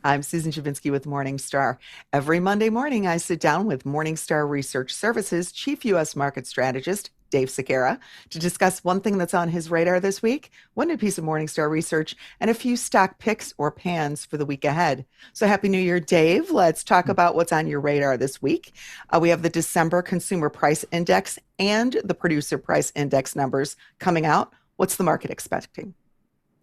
I'm Susan Dziubinski with Morningstar. Every Monday morning, I sit down with Morningstar Research Services Chief U.S. Market Strategist Dave Sekera to discuss one thing that's on his radar this week, one new piece of Morningstar research, and a few stock picks or pans for the week ahead. So, Happy New Year, Dave. Let's talk about what's on your radar this week. We have the December Consumer Price Index and the Producer Price Index numbers coming out. What's the market expecting?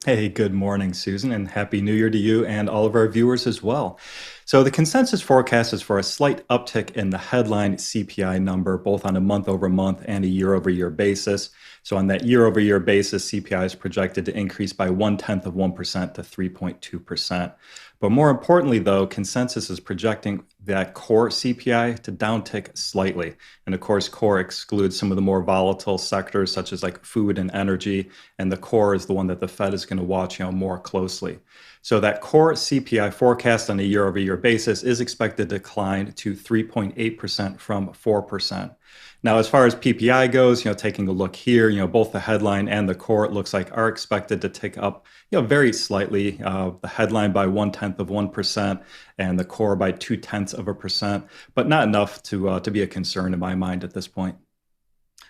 Hey, good morning, Susan, and Happy New Year to you and all of our viewers as well. So, the consensus forecast is for a slight uptick in the headline CPI number, both on a month over month and a year over year basis. So, on that year over year basis, CPI is projected to increase by 0.1% to 3.2%. But more importantly, though, consensus is projecting that core CPI to downtick slightly. And of course, core excludes some of the more volatile sectors such as like food and energy. And the core is the one that the Fed is going to watch, more closely. So that core CPI forecast on a year over year basis is expected to decline to 3.8% from 4%. Now, as far as PPI goes, taking a look here, both the headline and the core, it looks like are expected to tick up, very slightly. The headline by 0.1% and the core by 0.2%, but not enough to be a concern in my mind at this point.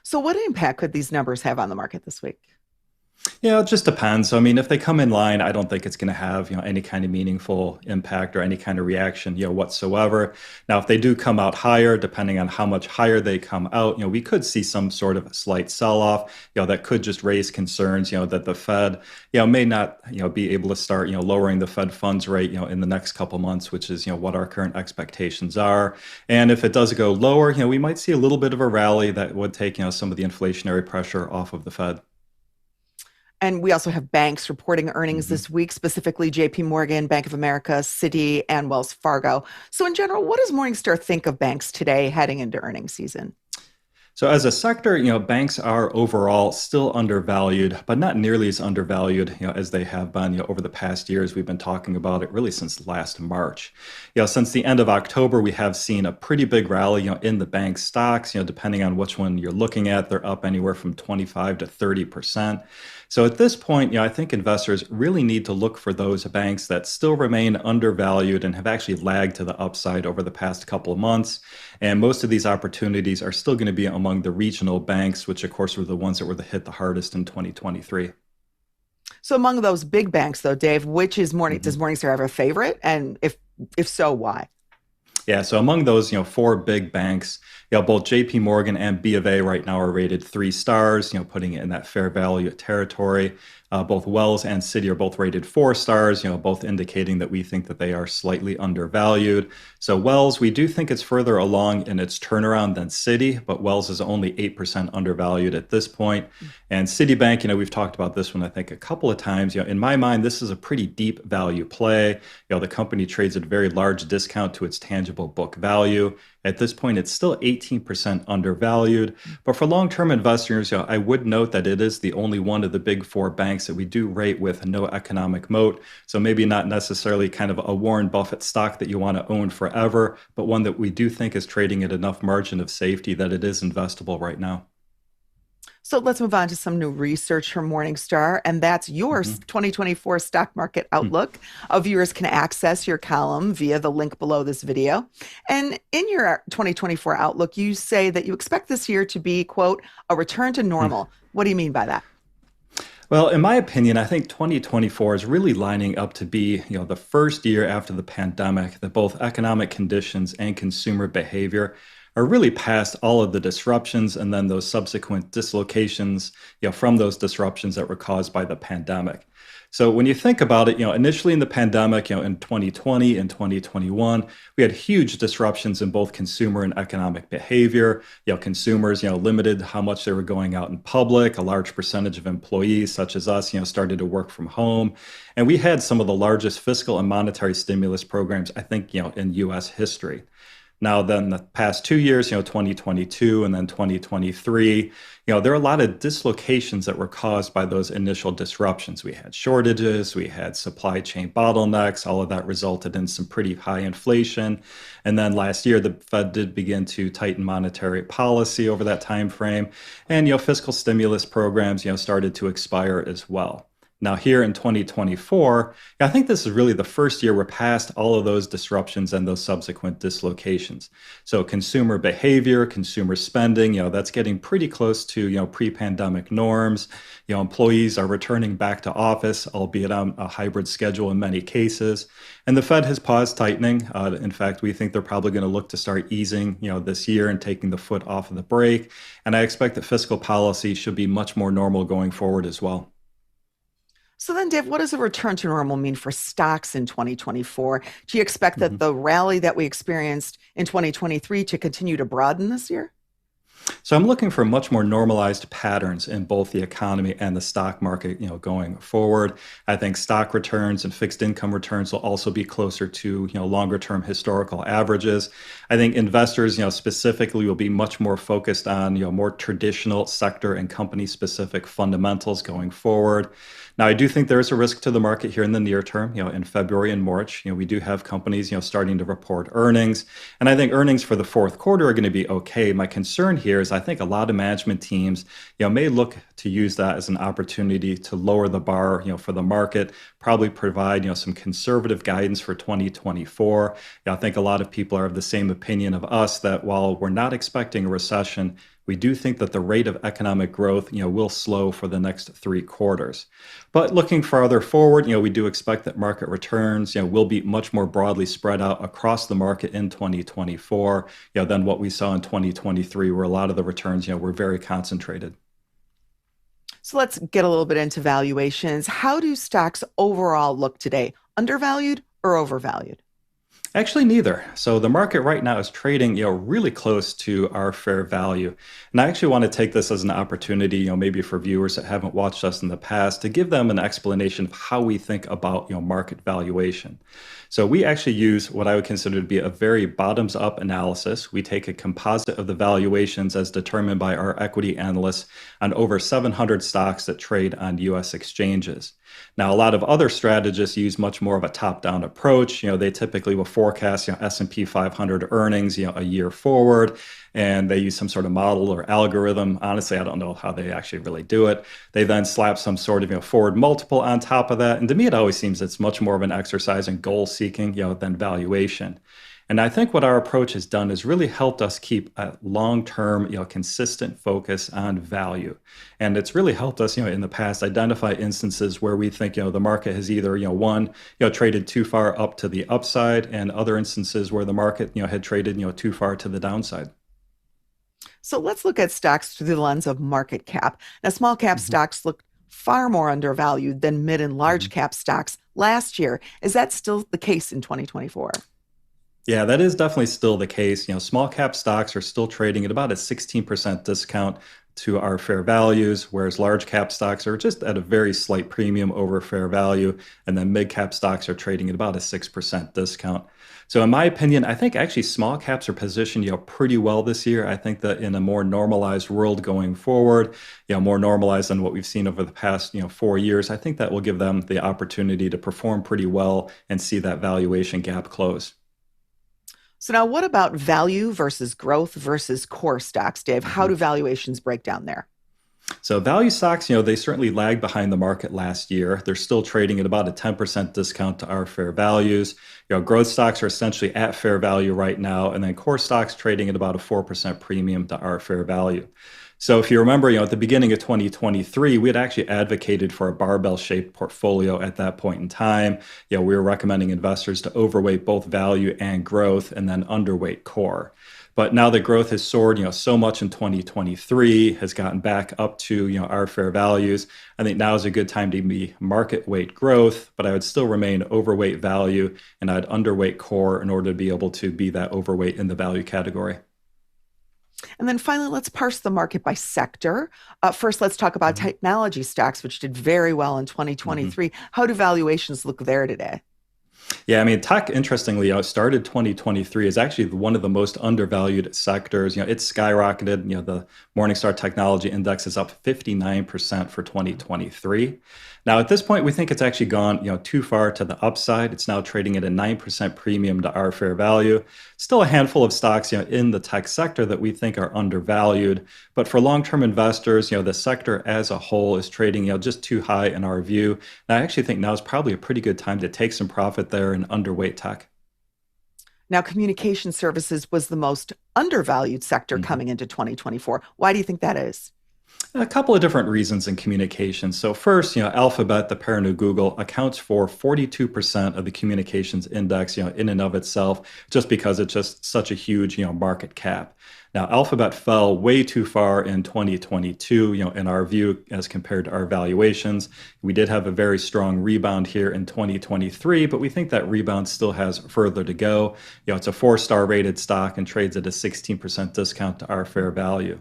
So, what impact could these numbers have on the market this week? Yeah, it just depends. So, I mean, if they come in line, I don't think it's going to have, any kind of meaningful impact or any kind of reaction, whatsoever. Now, if they do come out higher, depending on how much higher they come out, we could see some sort of slight sell-off, that could just raise concerns, that the Fed, may not, be able to start, lowering the Fed funds rate, in the next couple months, which is, what our current expectations are. And if it does go lower, we might see a little bit of a rally that would take, some of the inflationary pressure off of the Fed. And we also have banks reporting earnings Mhm. this week, specifically JP Morgan, Bank of America, Citi, and Wells Fargo. So, in general, what does Morningstar think of banks today heading into earnings season? So as a sector, banks are overall still undervalued, but not nearly as undervalued, as they have been, over the past years. We've been talking about it really since last March. Since the end of October, we have seen a pretty big rally, in the bank stocks, depending on which one you're looking at, they're up anywhere from 25 to 30%. So at this point, I think investors really need to look for those banks that still remain undervalued and have actually lagged to the upside over the past couple of months. And most of these opportunities are still going to be among the regional banks, which of course were the ones that were hit the hardest in 2023. So, among those big banks, though, Dave, which is does Mhm. Morningstar have a favorite? And if so, why? Yeah, so among those, four big banks, both JP Morgan and B of A right now are rated 3 stars, putting it in that fair value territory. Both Wells and Citi are both rated 4 stars, both indicating that we think that they are slightly undervalued. So Wells, we do think it's further along in its turnaround than Citi, but Wells is only 8% undervalued at this point. And Citibank, we've talked about this one, I think, a couple of times. In my mind, this is a pretty deep value play. The company trades at a very large discount to its tangible book value. At this point, it's still 18% undervalued. But for long-term investors, I would note that it is the only one of the big four banks that we do rate with no economic moat. So maybe not necessarily kind of a Warren Buffett stock that you want to own forever, but one that we do think is trading at enough margin of safety that it is investable right now. So, let's move on to some new research from Morningstar, and that's your Mhm. 2024 stock market outlook. Viewers can access your column via the link below this video. And in your 2024 outlook, you say that you expect this year to be, quote, a return to normal. What do you mean by that? Well, in my opinion, I think 2024 is really lining up to be, the first year after the pandemic that both economic conditions and consumer behavior are really past all of the disruptions and then those subsequent dislocations, from those disruptions that were caused by the pandemic. So when you think about it, initially in the pandemic, in 2020 and 2021, we had huge disruptions in both consumer and economic behavior. Consumers, limited how much they were going out in public. A large percentage of employees, such as us, started to work from home. And we had some of the largest fiscal and monetary stimulus programs, I think, in U.S. history. Now, then the past 2 years, 2022 and then 2023, there are a lot of dislocations that were caused by those initial disruptions. We had shortages, we had supply chain bottlenecks. All of that resulted in some pretty high inflation. And then last year, the Fed did begin to tighten monetary policy over that time frame. And, fiscal stimulus programs, started to expire as well. Now, here in 2024, I think this is really the first year we're past all of those disruptions and those subsequent dislocations. So, consumer behavior, consumer spending, that's getting pretty close to, pre-pandemic norms. Employees are returning back to office, albeit on a hybrid schedule in many cases. And the Fed has paused tightening. In fact, we think they're probably going to look to start easing, this year and taking the foot off of the brake. And I expect that fiscal policy should be much more normal going forward as well. So then, Dave, what does a return to normal mean for stocks in 2024? Do you expect that Mhm. the rally that we experienced in 2023 to continue to broaden this year? So I'm looking for much more normalized patterns in both the economy and the stock market, going forward. I think stock returns and fixed income returns will also be closer to, longer term historical averages. I think investors, specifically will be much more focused on, more traditional sector and company specific fundamentals going forward. Now, I do think there is a risk to the market here in the near term. In February and March, we do have companies, starting to report earnings. And I think earnings for the fourth quarter are going to be okay. My concern here is I think a lot of management teams, may look to use that as an opportunity to lower the bar, for the market, probably provide, some conservative guidance for 2024. I think a lot of people are of the same opinion of us that while we're not expecting a recession, we do think that the rate of economic growth, will slow for the next 3 quarters. But looking farther forward, we do expect that market returns, will be much more broadly spread out across the market in 2024, than what we saw in 2023, where a lot of the returns, were very concentrated. So let's get a little bit into valuations. How do stocks overall look today? Undervalued or overvalued? Actually, neither. So the market right now is trading, really close to our fair value. And I actually want to take this as an opportunity, maybe for viewers that haven't watched us in the past, to give them an explanation of how we think about, market valuation. So we actually use what I would consider to be a very bottoms-up analysis. We take a composite of the valuations as determined by our equity analysts on over 700 stocks that trade on U.S. exchanges. Now, a lot of other strategists use much more of a top-down approach. They typically will forecast, S&P 500 earnings, a year forward, and they use some sort of model or algorithm. Honestly, I don't know how they actually really do it. They then slap some sort of, forward multiple on top of that. And to me, it always seems it's much more of an exercise in goal seeking, than valuation. And I think what our approach has done is really helped us keep a long-term, consistent focus on value. And it's really helped us, in the past identify instances where we think, the market has either, one, traded too far up to the upside, and other instances where the market, had traded, too far to the downside. So let's look at stocks through the lens of market cap. Now, small cap Mhm. stocks look far more undervalued than mid and large Mhm. cap stocks last year. Is that still the case in 2024? Yeah, that is definitely still the case. Small cap stocks are still trading at about a 16% discount to our fair values, whereas large cap stocks are just at a very slight premium over fair value. And then mid cap stocks are trading at about a 6% discount. So in my opinion, I think actually small caps are positioned, pretty well this year. I think that in a more normalized world going forward, more normalized than what we've seen over the past, 4 years, I think that will give them the opportunity to perform pretty well and see that valuation gap close. So now what about value versus growth versus core stocks, Dave? How do valuations break down there? So value stocks, they certainly lagged behind the market last year. They're still trading at about a 10% discount to our fair values. Growth stocks are essentially at fair value right now, and then core stocks trading at about a 4% premium to our fair value. So if you remember, at the beginning of 2023, we had actually advocated for a barbell-shaped portfolio at that point in time. We were recommending investors to overweight both value and growth and then underweight core. But now that growth has soared, so much in 2023, has gotten back up to, our fair values. I think now is a good time to be market weight growth, but I would still remain overweight value, and I'd underweight core in order to be able to be that overweight in the value category. And then finally, let's parse the market by sector. First, let's talk about Mhm. technology stocks, which did very well in Mhm. 2023. How do valuations look there today? Yeah, I mean, tech, interestingly, started 2023 is actually one of the most undervalued sectors. It's skyrocketed. The Morningstar Technology Index is up 59% for 2023. Now, at this point, we think it's actually gone, too far to the upside. It's now trading at a 9% premium to our fair value. Still a handful of stocks, in the tech sector that we think are undervalued. But for long-term investors, the sector as a whole is trading, just too high in our view. And I actually think now is probably a pretty good time to take some profit there in underweight tech. Now, communication services was the most undervalued sector coming into 2024. Why do you think that is? A couple of different reasons in communication. So first, Alphabet, the parent of Google, accounts for 42% of the communications index, in and of itself, just because it's just such a huge, market cap. Now, Alphabet fell way too far in 2022, in our view, as compared to our valuations. We did have a very strong rebound here in 2023, but we think that rebound still has further to go. It's a four-star rated stock and trades at a 16% discount to our fair value.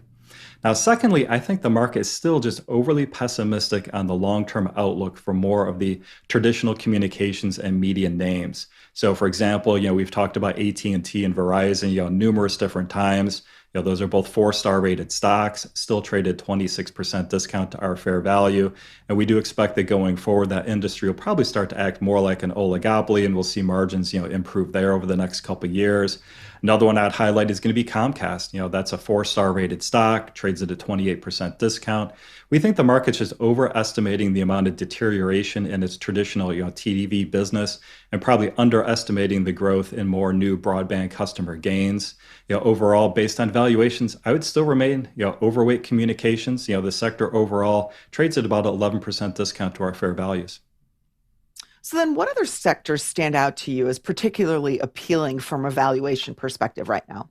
Now, secondly, I think the market is still just overly pessimistic on the long-term outlook for more of the traditional communications and media names. So, for example, we've talked about AT&T and Verizon, numerous different times. Those are both four-star rated stocks, still traded 26% discount to our fair value. And we do expect that going forward, that industry will probably start to act more like an oligopoly, and we'll see margins, improve there over the next couple of years. Another one I'd highlight is going to be Comcast. That's a four-star rated stock, trades at a 28% discount. We think the market's just overestimating the amount of deterioration in its traditional, TDV business, and probably underestimating the growth in more new broadband customer gains. Overall, based on valuations, I would still remain, overweight communications. The sector overall trades at about 11% discount to our fair values. So then what other sectors stand out to you as particularly appealing from a valuation perspective right now?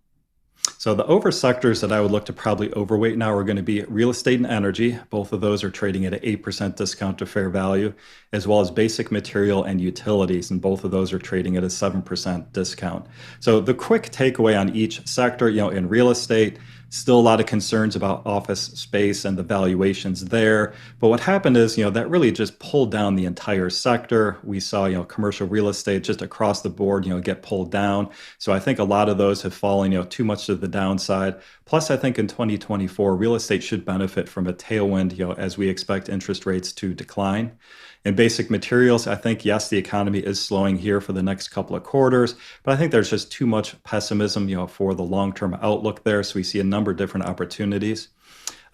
So the over sectors that I would look to probably overweight now are going to be real estate and energy. Both of those are trading at an 8% discount to fair value, as well as basic material and utilities. And both of those are trading at a 7% discount. So the quick takeaway on each sector, in real estate, still a lot of concerns about office space and the valuations there. But what happened is, that really just pulled down the entire sector. We saw, commercial real estate just across the board, get pulled down. So I think a lot of those have fallen, too much to the downside. Plus, I think in 2024, real estate should benefit from a tailwind, as we expect interest rates to decline. In basic materials, I think, yes, the economy is slowing here for the next couple of quarters, but I think there's just too much pessimism, for the long-term outlook there. So we see a number of different opportunities.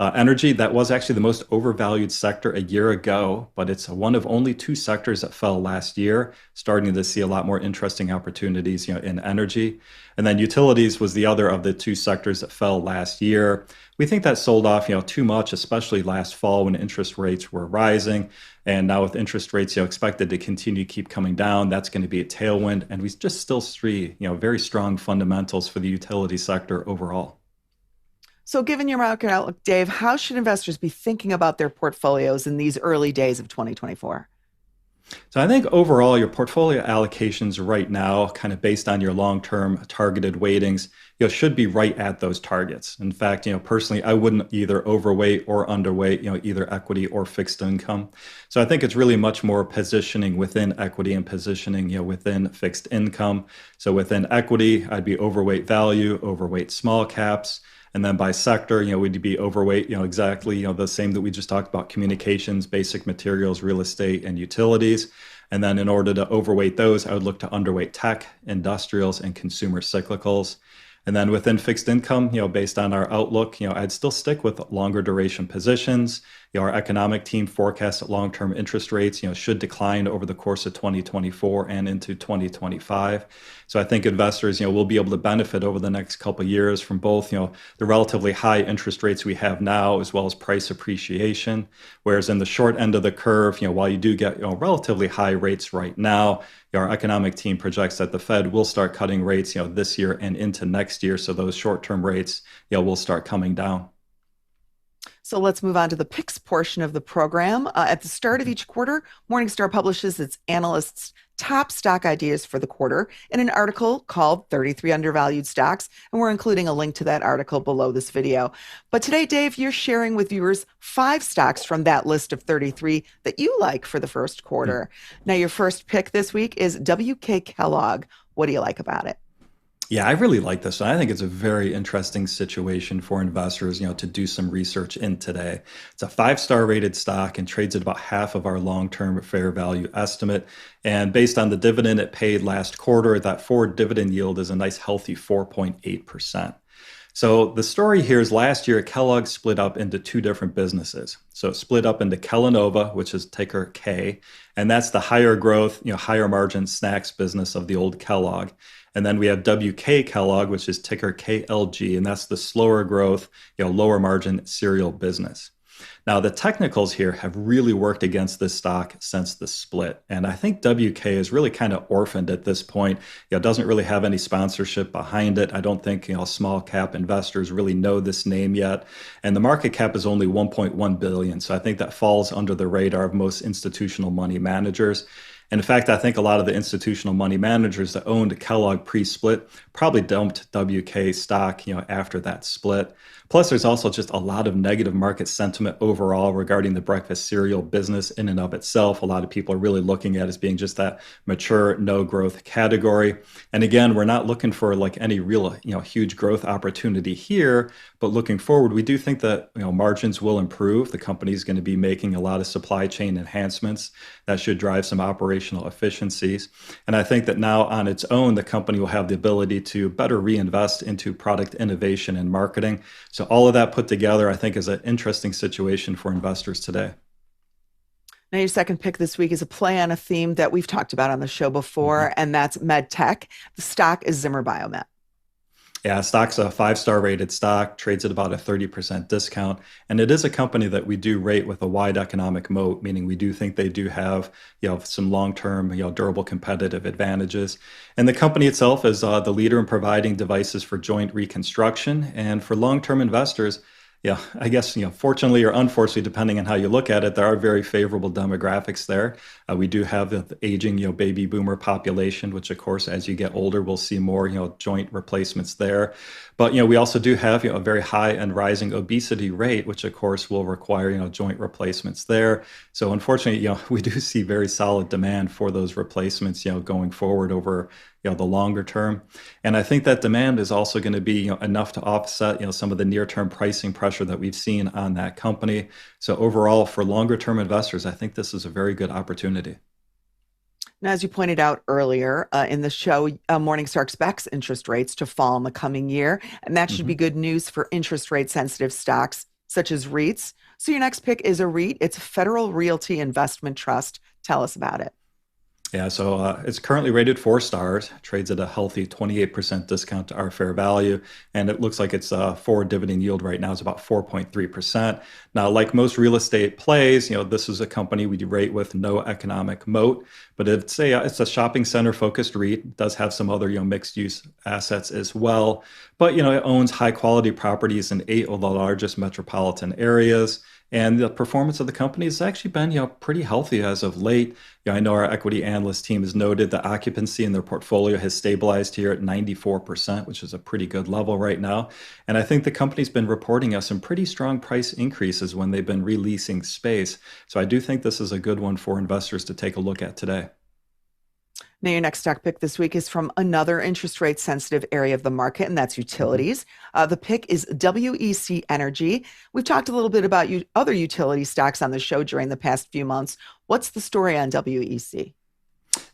Energy, that was actually the most overvalued sector a year ago, but it's one of only two sectors that fell last year, starting to see a lot more interesting opportunities, in energy. And then utilities was the other of the two sectors that fell last year. We think that sold off, too much, especially last fall when interest rates were rising. And now with interest rates, expected to continue to keep coming down, that's going to be a tailwind. And we just still see, very strong fundamentals for the utility sector overall. So given your market outlook, Dave, how should investors be thinking about their portfolios in these early days of 2024? So I think overall, your portfolio allocations right now, kind of based on your long-term targeted weightings, should be right at those targets. In fact, personally, I wouldn't either overweight or underweight, either equity or fixed income. So I think it's really much more positioning within equity and positioning, within fixed income. So within equity, I'd be overweight value, overweight small caps. And then by sector, we'd be overweight, exactly, the same that we just talked about: communications, basic materials, real estate, and utilities. And then in order to overweight those, I would look to underweight tech, industrials, and consumer cyclicals. And then within fixed income, based on our outlook, I'd still stick with longer duration positions. Our economic team forecasts that long-term interest rates, should decline over the course of 2024 and into 2025. So I think investors, will be able to benefit over the next couple of years from both, the relatively high interest rates we have now, as well as price appreciation. Whereas in the short end of the curve, while you do get, relatively high rates right now, our economic team projects that the Fed will start cutting rates, this year and into next year. So those short-term rates, will start coming down. So let's move on to the picks portion of the program. At the start of Mhm. each quarter, Morningstar publishes its analysts' top stock ideas for the quarter in an article called 33 Undervalued Stocks. And we're including a link to that article below this video. But today, Dave, you're sharing with viewers 5 stocks from that list of 33 that you like for the first quarter. Now, your first pick this week is WK Kellogg. What do you like about it? Yeah, I really like this. I think it's a very interesting situation for investors, to do some research in today. It's a five-star rated stock and trades at about half of our long-term fair value estimate. And based on the dividend it paid last quarter, that forward dividend yield is a nice healthy 4.8%. So the story here is last year, Kellogg split up into two different businesses. So it split up into Kellanova, which is ticker K, and that's the higher growth, higher margin snacks business of the old Kellogg. And then we have WK Kellogg, which is ticker KLG, and that's the slower growth, lower margin cereal business. Now, the technicals here have really worked against this stock since the split. And I think WK is really kind of orphaned at this point. It doesn't really have any sponsorship behind it. I don't think, small cap investors really know this name yet. And the market cap is only 1.1 billion. So I think that falls under the radar of most institutional money managers. And in fact, I think a lot of the institutional money managers that owned Kellogg pre-split probably dumped WK stock, after that split. Plus, there's also just a lot of negative market sentiment overall regarding the breakfast cereal business in and of itself. A lot of people are really looking at it as being just that mature, no growth category. And again, we're not looking for like any real, huge growth opportunity here, but looking forward, we do think that, margins will improve. The company is going to be making a lot of supply chain enhancements that should drive some operational efficiencies. And I think that now on its own, the company will have the ability to better reinvest into product innovation and marketing. So all of that put together, I think, is an interesting situation for investors today. Now, your second pick this week is a play on a theme that we've talked about on the show Mhm. before, and that's med tech. The stock is Zimmer Biomet. Yeah, stock's a five-star rated stock, trades at about a 30% discount. And it is a company that we do rate with a wide economic moat, meaning we do think they do have, some long-term, durable competitive advantages. And the company itself is the leader in providing devices for joint reconstruction. And for long-term investors, yeah, I guess, fortunately or unfortunately, depending on how you look at it, there are very favorable demographics there. We do have the aging, baby boomer population, which of course, as you get older, we'll see more, joint replacements there. But, we also do have, a very high and rising obesity rate, which of course will require, joint replacements there. So unfortunately, we do see very solid demand for those replacements, going forward over, the longer term. And I think that demand is also going to be, enough to offset, some of the near-term pricing pressure that we've seen on that company. So overall, for longer-term investors, I think this is a very good opportunity. Now, as you pointed out earlier in the show, Morningstar expects interest rates to fall in the coming year, and that should be Mhm. good news for interest rate sensitive stocks such as REITs. So, your next pick is a REIT. It's a Federal Realty Investment Trust. Tell us about it. Yeah, so it's currently rated 4 stars, trades at a healthy 28% discount to our fair value, and it looks like its forward dividend yield right now is about 4.3%. Now, like most real estate plays, this is a company we rate with no economic moat, but it's a shopping center focused REIT. It does have some other mixed use assets as well, but it owns high quality properties in 8 of the largest metropolitan areas. And the performance of the company has actually been, pretty healthy as of late. I know our equity analyst team has noted the occupancy in their portfolio has stabilized here at 94%, which is a pretty good level right now. And I think the company's been reporting us some pretty strong price increases when they've been releasing space. So I do think this is a good one for investors to take a look at today. Now, your next stock pick this week is from another interest rate sensitive area of the market, and that's Mhm. utilities. The pick is WEC Energy. We've talked a little bit about other utility stocks on the show during the past few months. What's the story on WEC?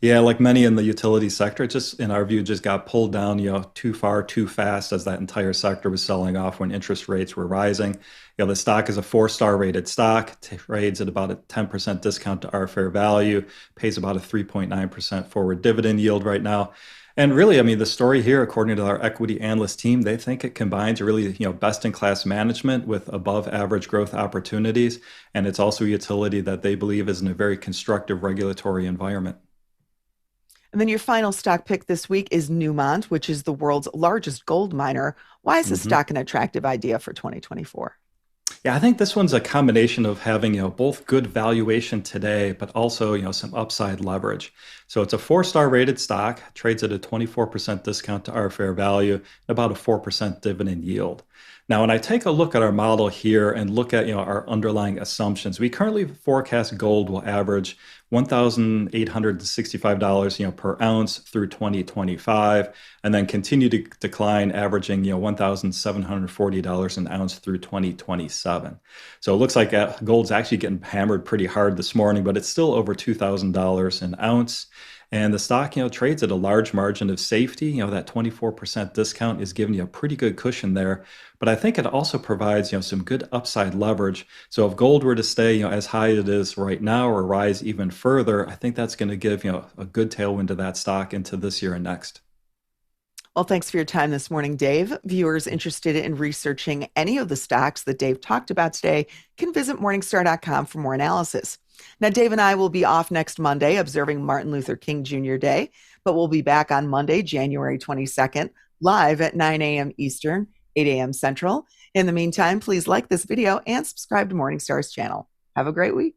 Yeah, like many in the utility sector, it just, in our view, just got pulled down, too far, too fast as that entire sector was selling off when interest rates were rising. The stock is a 4-star rated stock, trades at about a 10% discount to our fair value, pays about a 3.9% forward dividend yield right now. And really, I mean, the story here, according to our equity analyst team, they think it combines really, best in class management with above average growth opportunities. And it's also a utility that they believe is in a very constructive regulatory environment. And then your final stock pick this week is Newmont, which is the world's largest gold miner. Why is this Mhm. stock an attractive idea for 2024? Yeah, I think this one's a combination of having, both good valuation today, but also, some upside leverage. So it's a four-star rated stock, trades at a 24% discount to our fair value, about a 4% dividend yield. Now, when I take a look at our model here and look at, our underlying assumptions, we currently forecast gold will average $1,865, per ounce through 2025, and then continue to decline, averaging, $1,740 an ounce through 2027. So it looks like gold's actually getting hammered pretty hard this morning, but it's still over $2,000 an ounce. And the stock, trades at a large margin of safety. That 24% discount is giving you a pretty good cushion there. But I think it also provides, some good upside leverage. So if gold were to stay, as high as it is right now or rise even further, I think that's going to give, a good tailwind to that stock into this year and next. Well, thanks for your time this morning, Dave. Viewers interested in researching any of the stocks that Dave talked about today can visit Morningstar.com for more analysis. Now, Dave and I will be off next Monday observing Martin Luther King Jr. Day, but we'll be back on Monday, January 22nd, live at 9 a.m. Eastern, 8 a.m. Central. In the meantime, please like this video and subscribe to Morningstar's channel. Have a great week.